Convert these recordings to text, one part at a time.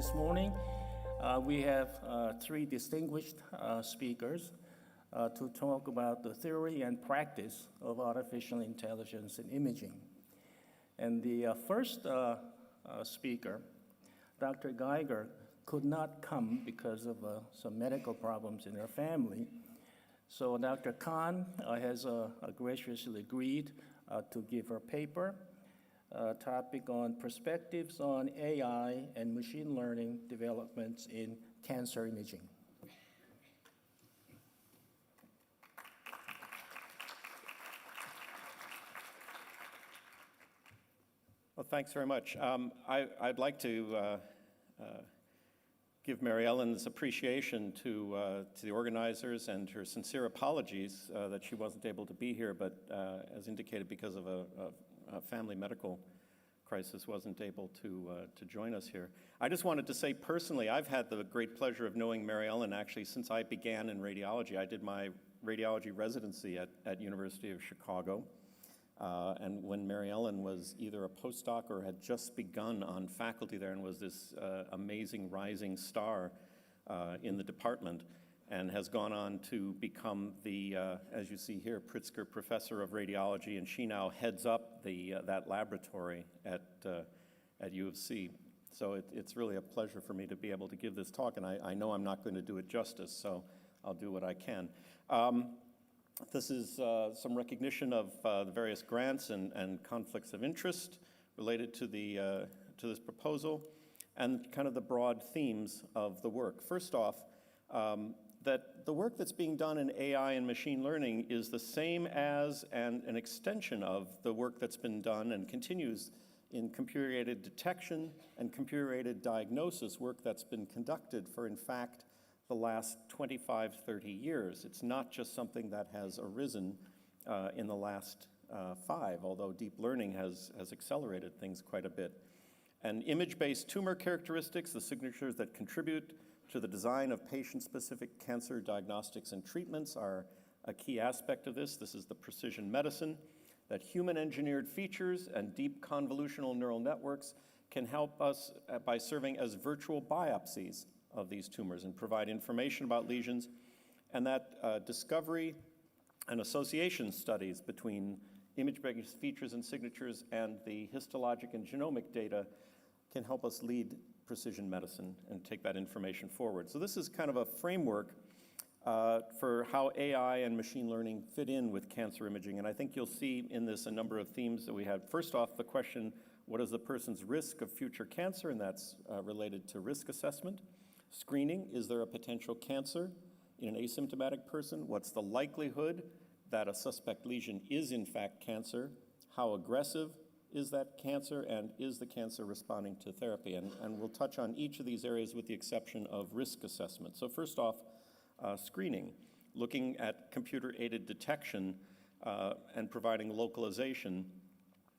this morning. We have three distinguished speakers to talk about the theory and practice of artificial intelligence in imaging. And the first speaker, Dr. Geiger, could not come because of some medical problems in her family. So Dr. Khan has graciously agreed to give her paper, topic on perspectives on AI and machine learning developments in cancer imaging. Well, thanks very much. I'd like to give Mary Ellen's appreciation to the organizers and her sincere apologies that she wasn't able to be here, but as indicated, because of a family medical crisis, wasn't able to join us here. I just wanted to say personally, I've had the great pleasure of knowing Mary Ellen actually since I began in radiology. I did my radiology residency at University of Chicago. And when Mary Ellen was either a postdoc or had just begun on faculty there and was this amazing rising star in the department, and has gone on to become the, as you see here, Pritzker Professor of Radiology, and she now heads up that laboratory at U of C. So it's really a pleasure for me to be able to give this talk, and I know I'm not going to do it justice, so I'll do what I can. This is some recognition of the various grants and conflicts of interest related to this proposal, and kind of the broad themes of the work. First off, that the work that's being done in AI and machine learning is the same as and an extension of the work that's been done and continues in computer-aided detection and computer-aided diagnosis, work that's been conducted for, in fact, the last 25, 30 years. It's not just something that has arisen in the last 5, although deep learning has accelerated things quite a bit. And image-based tumor characteristics, the signatures that contribute to the design of patient-specific cancer diagnostics and treatments, are a key aspect of this. This is the precision medicine, that human-engineered features and deep convolutional neural networks can help us by serving as virtual biopsies of these tumors and provide information about lesions, and that discovery and association studies between image-based features and signatures and the histologic and genomic data can help us lead precision medicine and take that information forward. So this is kind of a framework for how AI and machine learning fit in with cancer imaging, and I think you'll see in this a number of themes that we have. First off, the question, what is the person's risk of future cancer, and that's related to risk assessment. Screening, is there a potential cancer in an asymptomatic person? What's the likelihood that a suspect lesion is in fact cancer? How aggressive is that cancer, and is the cancer responding to therapy? And we'll touch on each of these areas with the exception of risk assessment. So first off, screening, looking at computer-aided detection and providing localization.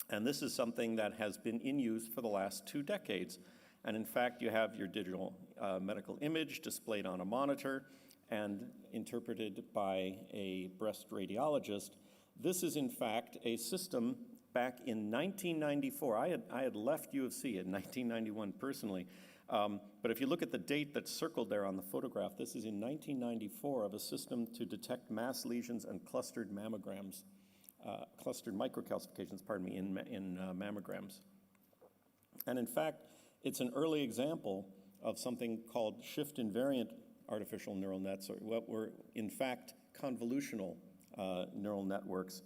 And this is something that has been in use for the last 2 decades. And in fact, you have your digital medical image displayed on a monitor and interpreted by a breast radiologist. This is in fact a system back in 1994. I had left U of C in 1991 personally, but if you look at the date that's circled there on the photograph, this is in 1994 of a system to detect mass lesions and clustered mammograms, clustered microcalcifications, pardon me, in mammograms. And in fact, it's an early example of something called shift invariant artificial neural nets, or what were in fact convolutional neural networks,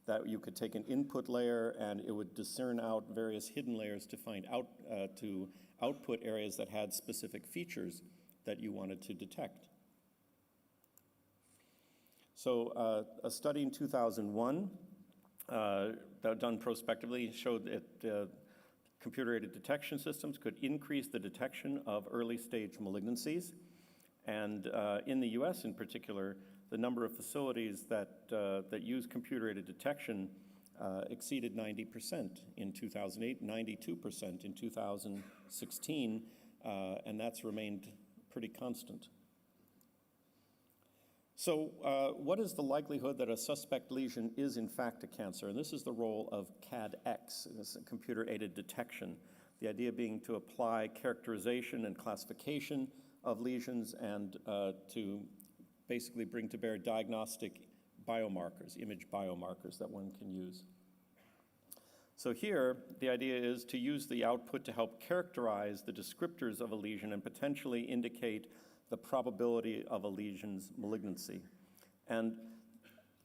that you could take an input layer and it would discern out various hidden layers to find out to output areas that had specific features that you wanted to detect. So a study in 2001 that done prospectively showed that computer-aided detection systems could increase the detection of early-stage malignancies. And in the US in particular, the number of facilities that use computer-aided detection exceeded 90% in 2008, 92% in 2016, and that's remained pretty constant. So what is the likelihood that a suspect lesion is in fact a cancer? And this is the role of CADX, this is computer-aided detection. The idea being to apply characterization and classification of lesions and to basically bring to bear diagnostic biomarkers, image biomarkers that one can use. So here, the idea is to use the output to help characterize the descriptors of a lesion and potentially indicate the probability of a lesion's malignancy. And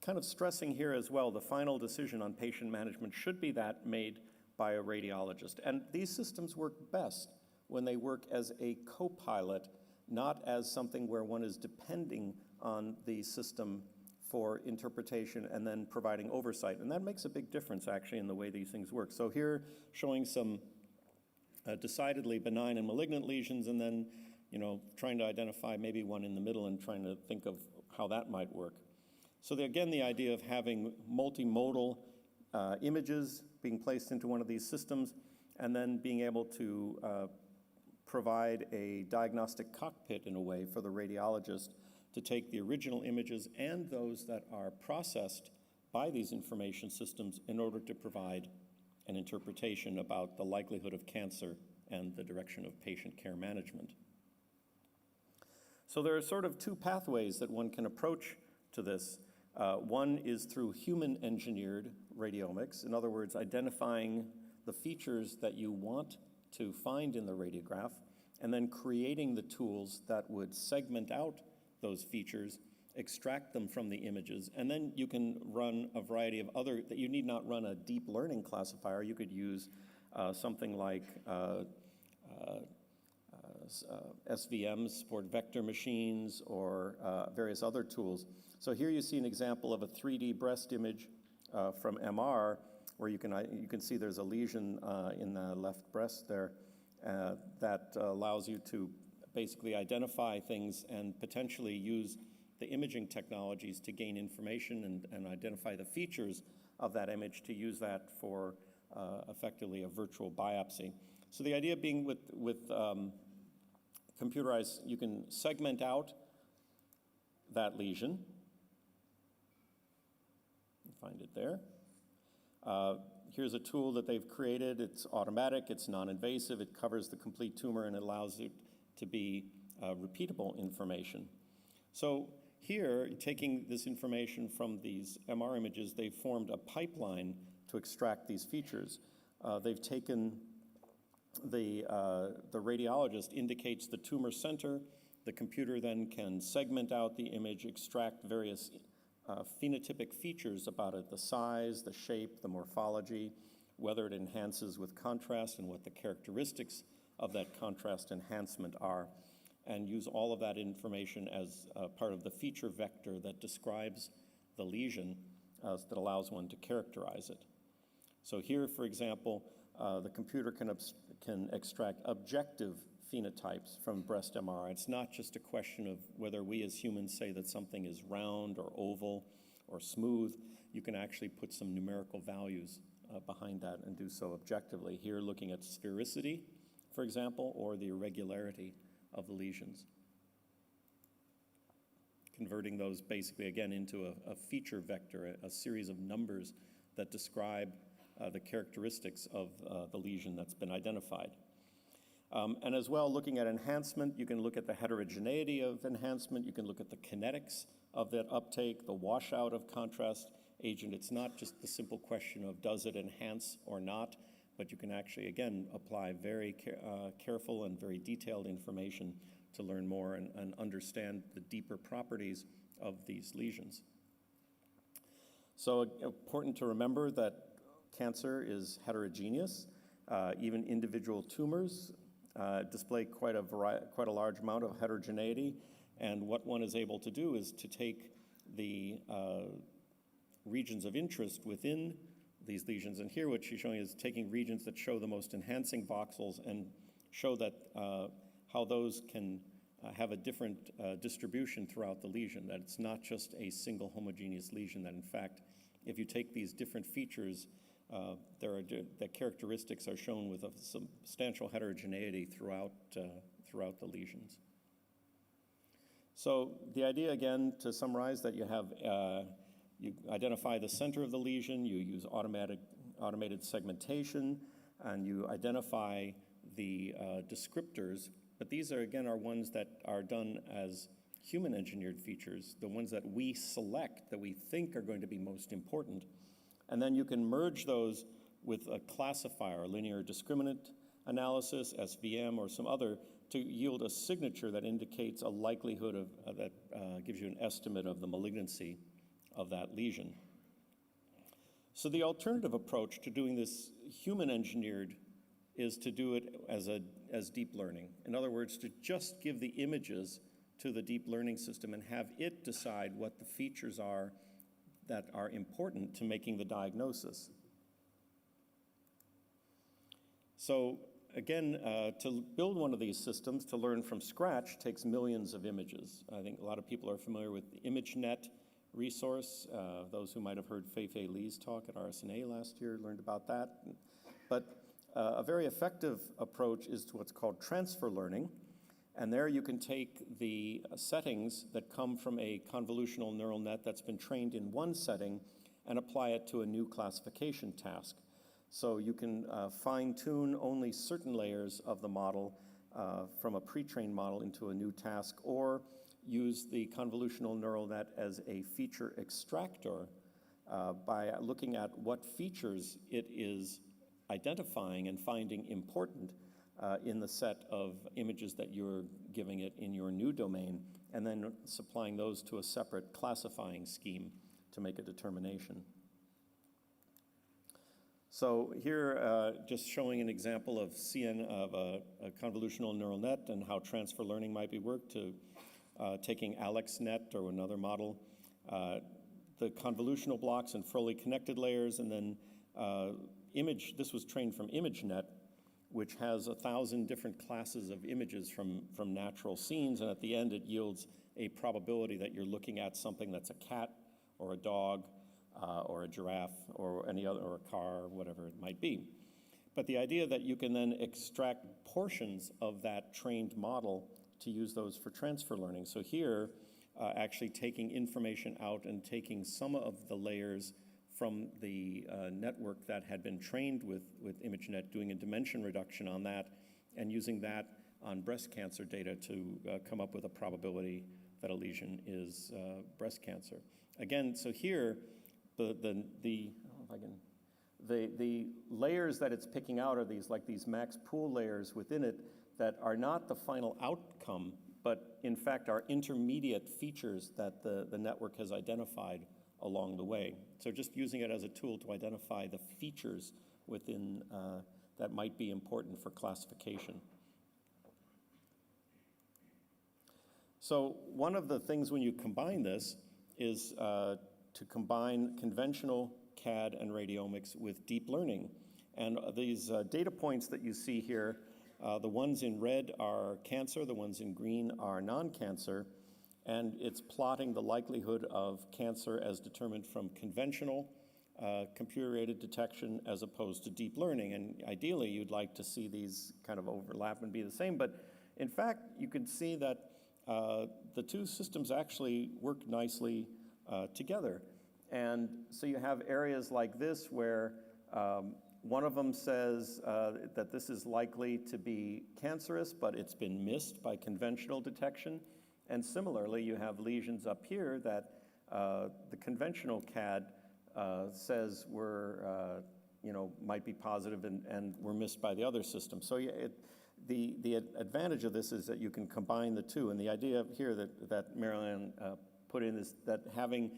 kind of stressing here as well, the final decision on patient management should be that made by a radiologist. And these systems work best when they work as a co-pilot, not as something where one is depending on the system for interpretation and then providing oversight. And that makes a big difference, actually, in the way these things work. So here, showing some decidedly benign and malignant lesions, and then, trying to identify maybe one in the middle and trying to think of how that might work. So again, the idea of having multimodal images being placed into one of these systems, and then being able to provide a diagnostic cockpit, in a way, for the radiologist to take the original images and those that are processed by these information systems in order to provide an interpretation about the likelihood of cancer and the direction of patient care management. So there are sort of two pathways that one can approach to this. One is through human-engineered radiomics, in other words, identifying the features that you want to find in the radiograph, and then creating the tools that would segment out those features, extract them from the images, and then you can run a variety of that you need not run a deep learning classifier. You could use something like SVMs, support vector machines, or various other tools. So here you see an example of a 3D breast image from MR, where you can see there's a lesion in the left breast there that allows you to basically identify things and potentially use the imaging technologies to gain information and identify the features of that image to use that for effectively a virtual biopsy. So the idea being with computerized, you can segment out that lesion. Find it there. Here's a tool that they've created. It's automatic, it's non-invasive, it covers the complete tumor, and allows it to be repeatable information. So here, taking this information from these MR images, they've formed a pipeline to extract these features. They've taken the radiologist indicates the tumor center. The computer then can segment out the image, extract various phenotypic features about it, the size, the shape, the morphology, whether it enhances with contrast and what the characteristics of that contrast enhancement are, and use all of that information as part of the feature vector that describes the lesion that allows one to characterize it. So here, for example, the computer can extract objective phenotypes from breast MRI. It's not just a question of whether we as humans say that something is round or oval or smooth. You can actually put some numerical values behind that and do so objectively. Here, looking at sphericity, for example, or the irregularity of the lesions. Converting those basically, again, into a feature vector, a series of numbers that describe the characteristics of the lesion that's been identified. And as well, looking at enhancement, you can look at the heterogeneity of enhancement, you can look at the kinetics of that uptake, the washout of contrast agent. It's not just the simple question of does it enhance or not, but you can actually, again, apply very careful and very detailed information to learn more and understand the deeper properties of these lesions. So important to remember that cancer is heterogeneous. Even individual tumors display quite a large amount of heterogeneity, and what one is able to do is to take the regions of interest within these lesions, and here what she's showing is taking regions that show the most enhancing voxels and show that how those can have a different distribution throughout the lesion, that it's not just a single homogeneous lesion, that in fact, if you take these different features, the characteristics are shown with a substantial heterogeneity throughout the lesions. So the idea, again, to summarize, that you have you identify the center of the lesion, you use automated segmentation, and you identify the descriptors, but these are, again, are ones that are done as human engineered features, the ones that we select, that we think are going to be most important. And then you can merge those with a classifier, linear discriminant analysis, SVM, or some other, to yield a signature that indicates a likelihood of, that gives you an estimate of the malignancy of that lesion. So the alternative approach to doing this human engineered is to do it as deep learning. In other words, to just give the images to the deep learning system and have it decide what the features are that are important to making the diagnosis. So again, to build one of these systems, to learn from scratch, takes millions of images. I think a lot of people are familiar with the ImageNet resource. Those who might have heard Fei-Fei Li's talk at RSNA last year learned about that. But a very effective approach is to what's called transfer learning. And there you can take the settings that come from a convolutional neural net that's been trained in one setting and apply it to a new classification task. So you can fine-tune only certain layers of the model from a pre-trained model into a new task, or use the convolutional neural net as a feature extractor by looking at what features it is identifying and finding important in the set of images that you're giving it in your new domain, and then supplying those to a separate classifying scheme to make a determination. So here, just showing an example of a convolutional neural net and how transfer learning might be worked to taking AlexNet or another model, the convolutional blocks and fully connected layers, and then this was trained from ImageNet, which has 1,000 different classes of images from natural scenes, and at the end it yields a probability that you're looking at something that's a cat or a dog or a giraffe or any other, or a car, whatever it might be. But the idea that you can then extract portions of that trained model to use those for transfer learning. So here, actually taking information out and taking some of the layers from the network that had been trained with ImageNet, doing a dimension reduction on that, and using that on breast cancer data to come up with a probability that a lesion is breast cancer. Again, so here, the layers that it's picking out are these max pool layers within it that are not the final outcome, but in fact are intermediate features that the network has identified along the way. So just using it as a tool to identify the features within that might be important for classification. So one of the things when you combine this is to combine conventional CAD and radiomics with deep learning. And these data points that you see here, the ones in red are cancer, the ones in green are non-cancer, and it's plotting the likelihood of cancer as determined from conventional computer-aided detection as opposed to deep learning. And ideally, you'd like to see these kind of overlap and be the same, but in fact, you can see that the two systems actually work nicely together. And so you have areas like this where one of them says that this is likely to be cancerous, but it's been missed by conventional detection. And similarly, you have lesions up here that the conventional CAD says might be positive and were missed by the other system. So the advantage of this is that you can combine the two. And the idea here that Marilyn put in is that having,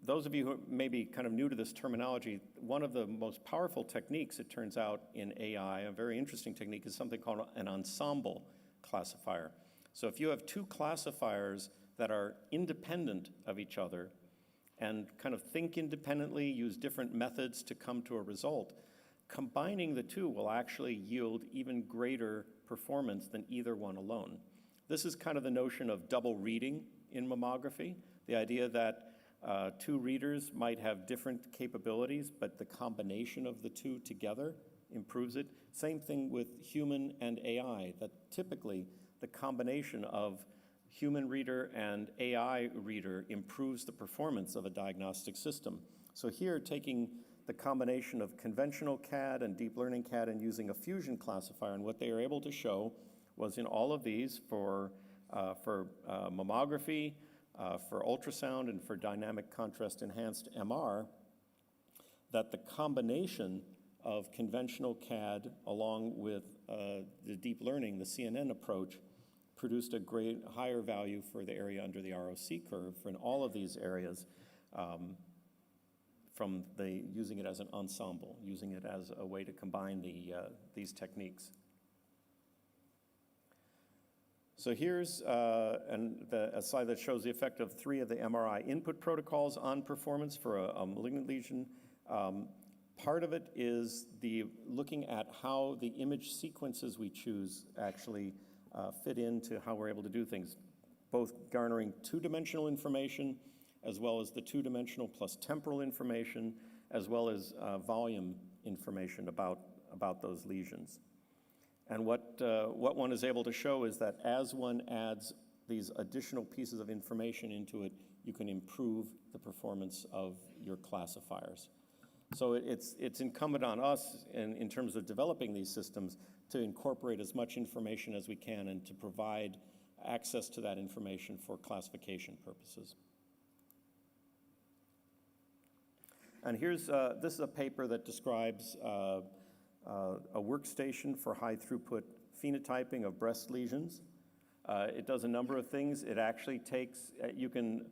those of you who may be kind of new to this terminology, one of the most powerful techniques, it turns out, in AI, a very interesting technique, is something called an ensemble classifier. So if you have two classifiers that are independent of each other and kind of think independently, use different methods to come to a result, combining the two will actually yield even greater performance than either one alone. This is kind of the notion of double reading in mammography, the idea that two readers might have different capabilities, but the combination of the two together improves it. Same thing with human and AI, that typically the combination of human reader and AI reader improves the performance of a diagnostic system. So here, taking the combination of conventional CAD and deep learning CAD and using a fusion classifier. And what they were able to show was in all of these for mammography, for ultrasound, and for dynamic contrast enhanced MR, that the combination of conventional CAD along with the deep learning, the CNN approach, produced a great higher value for the area under the ROC curve in all of these areas, from using it as an ensemble, using it as a way to combine these techniques. So here's a slide that shows the effect of 3 of the MRI input protocols on performance for a malignant lesion. Part of it is looking at how the image sequences we choose actually fit into how we're able to do things, both garnering 2-dimensional information as well as the 2-dimensional plus temporal information, as well as volume information about those lesions. And what one is able to show is that as one adds these additional pieces of information into it, you can improve the performance of your classifiers. So it's incumbent on us in terms of developing these systems to incorporate as much information as we can and to provide access to that information for classification purposes. And here's, this is a paper that describes a workstation for high throughput phenotyping of breast lesions. It does a number of things. It actually takes, you can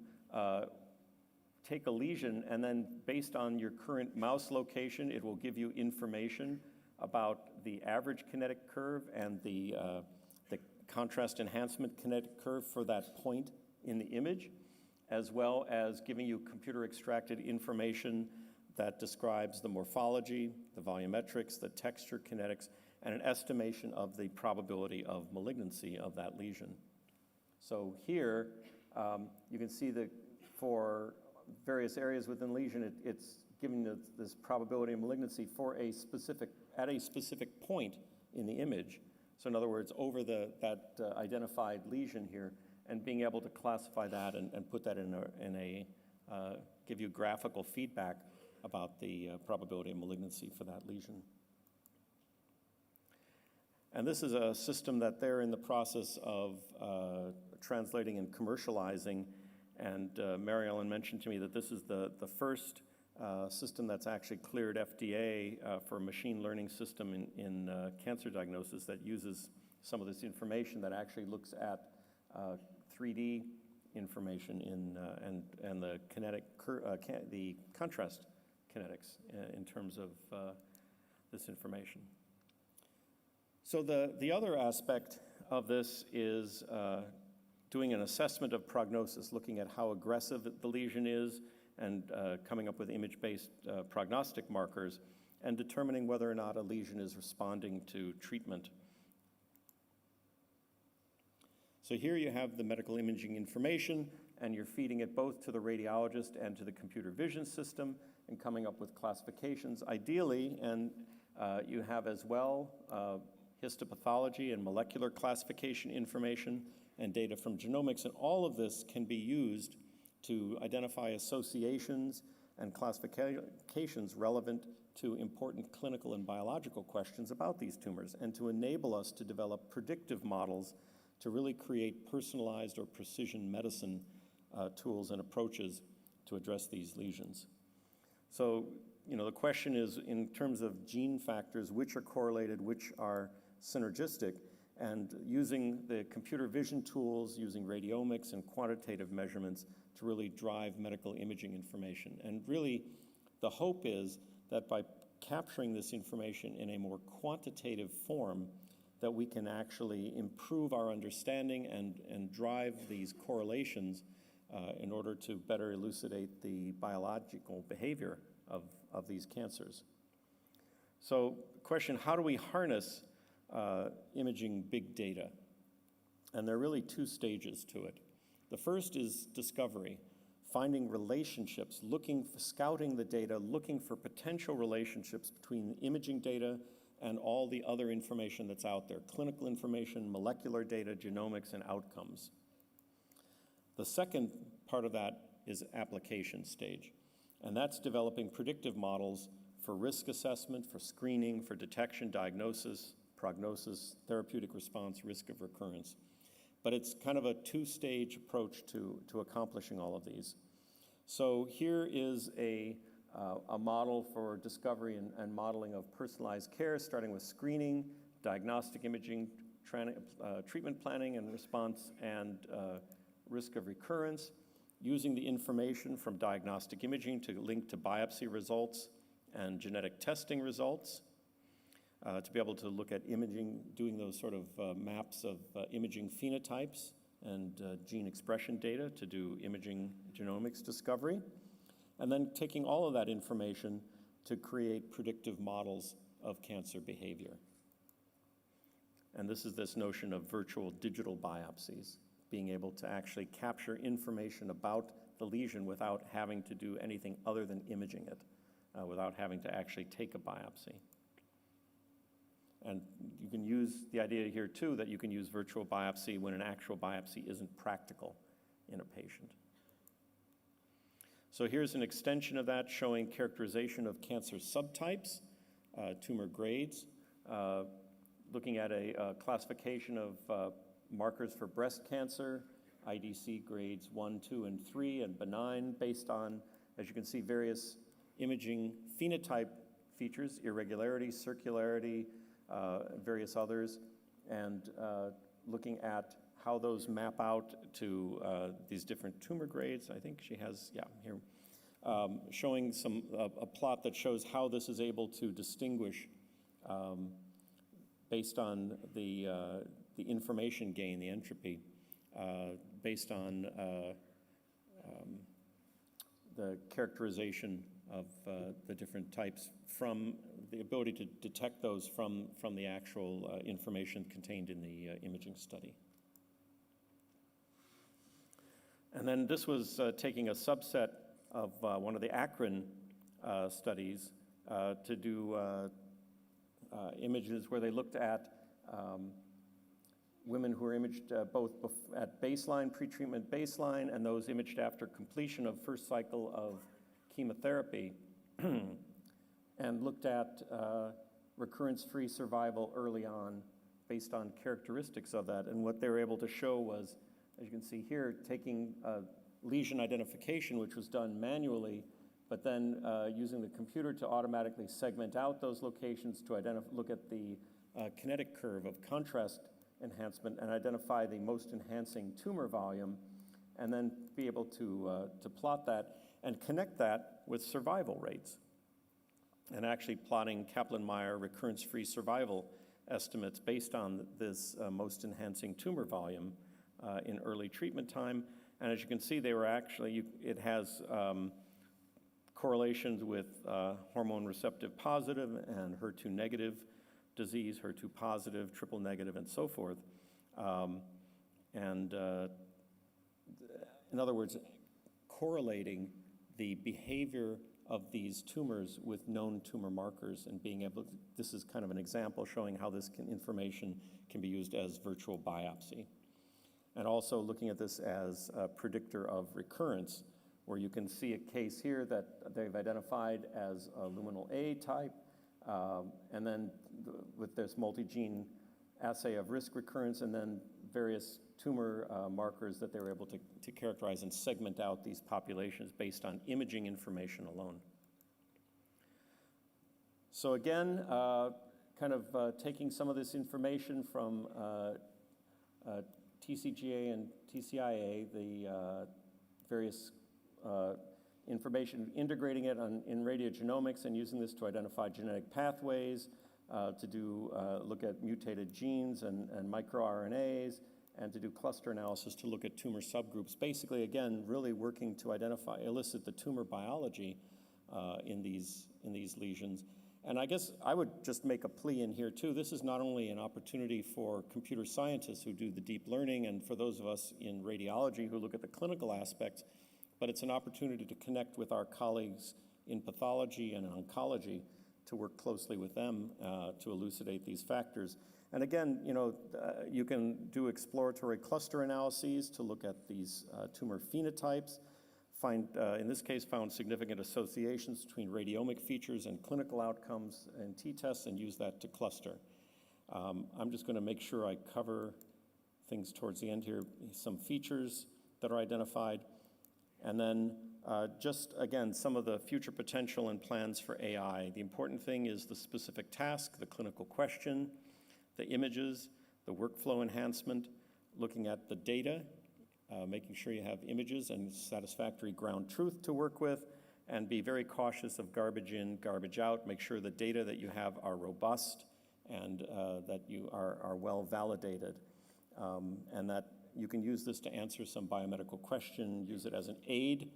take a lesion and then based on your current mouse location, it will give you information about the average kinetic curve and the contrast enhancement kinetic curve for that point in the image, as well as giving you computer extracted information that describes the morphology, the volumetrics, the texture kinetics, and an estimation of the probability of malignancy of that lesion. So here, you can see that for various areas within lesion, it's giving this probability of malignancy for at a specific point in the image. So in other words, over that identified lesion here, and being able to classify that and put that give you graphical feedback about the probability of malignancy for that lesion. And this is a system that they're in the process of translating and commercializing. And Mary Ellen mentioned to me that this is the first system that's actually cleared FDA for a machine learning system in cancer diagnosis that uses some of this information that actually looks at 3D information and the the contrast kinetics in terms of this information. So the other aspect of this is doing an assessment of prognosis, looking at how aggressive the lesion is and coming up with image-based prognostic markers and determining whether or not a lesion is responding to treatment. So here you have the medical imaging information and you're feeding it both to the radiologist and to the computer vision system and coming up with classifications. Ideally, and you have as well histopathology and molecular classification information and data from genomics, and all of this can be used to identify associations and classifications relevant to important clinical and biological questions about these tumors, and to enable us to develop predictive models to really create personalized or precision medicine tools and approaches to address these lesions. So, the question is, in terms of gene factors, which are correlated, which are synergistic, and using the computer vision tools, using radiomics and quantitative measurements to really drive medical imaging information. And really, the hope is that by capturing this information in a more quantitative form, that we can actually improve our understanding and drive these correlations in order to better elucidate the biological behavior of these cancers. So the question, how do we harness imaging big data? And there are really 2 stages to it. The first is discovery, finding relationships, scouting the data, looking for potential relationships between imaging data and all the other information that's out there, clinical information, molecular data, genomics, and outcomes. The second part of that is application stage. And that's developing predictive models for risk assessment, for screening, for detection, diagnosis, prognosis, therapeutic response, risk of recurrence. But it's kind of a two-stage approach to accomplishing all of these. So here is a model for discovery and modeling of personalized care, starting with screening, diagnostic imaging, treatment planning and response, and risk of recurrence, using the information from diagnostic imaging to link to biopsy results and genetic testing results, to be able to look at imaging, doing those sort of maps of imaging phenotypes and gene expression data to do imaging genomics discovery, and then taking all of that information to create predictive models of cancer behavior. And this is this notion of virtual digital biopsies, being able to actually capture information about the lesion without having to do anything other than imaging it, without having to actually take a biopsy. And you can use the idea here too that you can use virtual biopsy when an actual biopsy isn't practical in a patient. So here's an extension of that showing characterization of cancer subtypes, tumor grades, looking at a classification of markers for breast cancer, IDC grades 1, 2, and 3, and benign, based on, as you can see, various imaging phenotype features, irregularity, circularity, various others, and looking at how those map out to these different tumor grades. I think she has, yeah, here, showing a plot that shows how this is able to distinguish based on the information gain, the entropy, based on the characterization of the different types from the ability to detect those from the actual information contained in the imaging study. And then this was taking a subset of one of the Akron studies to do images where they looked at women who were imaged both at baseline, pretreatment baseline, and those imaged after completion of first cycle of chemotherapy, and looked at recurrence-free survival early on based on characteristics of that. And what they were able to show was, as you can see here, taking lesion identification, which was done manually, but then using the computer to automatically segment out those locations to look at the kinetic curve of contrast enhancement and identify the most enhancing tumor volume, and then be able to plot that and connect that with survival rates. And actually plotting Kaplan-Meier recurrence-free survival estimates based on this most enhancing tumor volume in early treatment time. And as you can see, they were actually, it has correlations with hormone receptive positive and HER2 negative disease, HER2 positive, triple negative, and so forth. In other words, correlating the behavior of these tumors with known tumor markers and being able to, this is kind of an example showing how this information can be used as virtual biopsy. And also looking at this as a predictor of recurrence, where you can see a case here that they've identified as a luminal A type, and then with this multi-gene assay of risk recurrence, and then various tumor markers that they were able to characterize and segment out these populations based on imaging information alone. So again, kind of taking some of this information from TCGA and TCIA, the various information, integrating it in radiogenomics and using this to identify genetic pathways, to do look at mutated genes and microRNAs, and to do cluster analysis to look at tumor subgroups. Basically, again, really working to elicit the tumor biology in these lesions. And I guess I would just make a plea in here too. This is not only an opportunity for computer scientists who do the deep learning and for those of us in radiology who look at the clinical aspects, but it's an opportunity to connect with our colleagues in pathology and oncology to work closely with them to elucidate these factors. And again, you can do exploratory cluster analyses to look at these tumor phenotypes, in this case, found significant associations between radiomic features and clinical outcomes and t-tests and used that to cluster. I'm just going to make sure I cover things towards the end here, some features that are identified, and then just, again, some of the future potential and plans for AI. The important thing is the specific task, the clinical question, the images, the workflow enhancement, looking at the data, making sure you have images and satisfactory ground truth to work with, and be very cautious of garbage in, garbage out. Make sure the data that you have are robust and that you are well validated, and that you can use this to answer some biomedical question, use it as an aid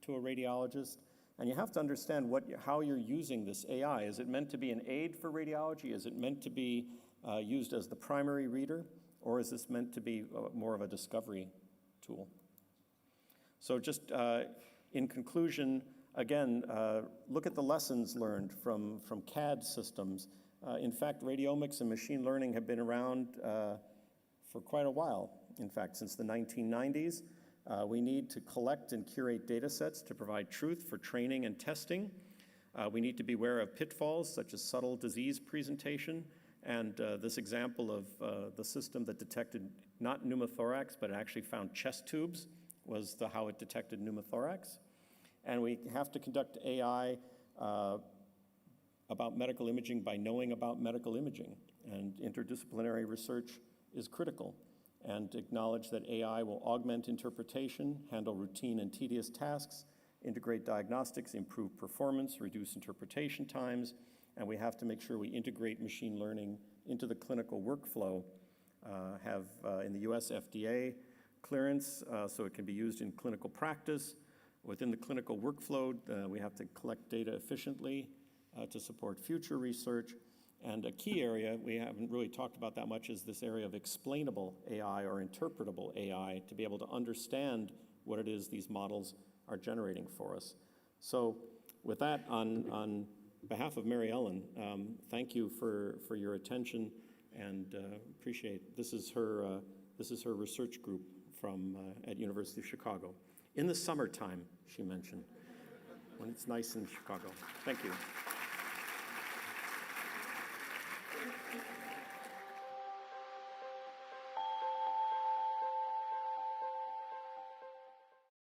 to a radiologist. And you have to understand how you're using this AI. Is it meant to be an aid for radiology? Is it meant to be used as the primary reader? Or is this meant to be more of a discovery tool? So just in conclusion, again, look at the lessons learned from CAD systems. In fact, radiomics and machine learning have been around for quite a while. In fact, since the 1990s. We need to collect and curate data sets to provide truth for training and testing. We need to be aware of pitfalls such as subtle disease presentation, and this example of the system that detected not pneumothorax, but actually found chest tubes was how it detected pneumothorax. And we have to conduct AI about medical imaging by knowing about medical imaging, and interdisciplinary research is critical. And acknowledge that AI will augment interpretation, handle routine and tedious tasks, integrate diagnostics, improve performance, reduce interpretation times, and we have to make sure we integrate machine learning into the clinical workflow, have in the US FDA clearance so it can be used in clinical practice. Within the clinical workflow, we have to collect data efficiently to support future research. And a key area we haven't really talked about that much is this area of explainable AI or interpretable AI, to be able to understand what it is these models are generating for us. So with that, on behalf of Mary Ellen, thank you for your attention, and appreciate. This is her research group from at University of Chicago. In the summertime, she mentioned, when it's nice in Chicago. Thank you.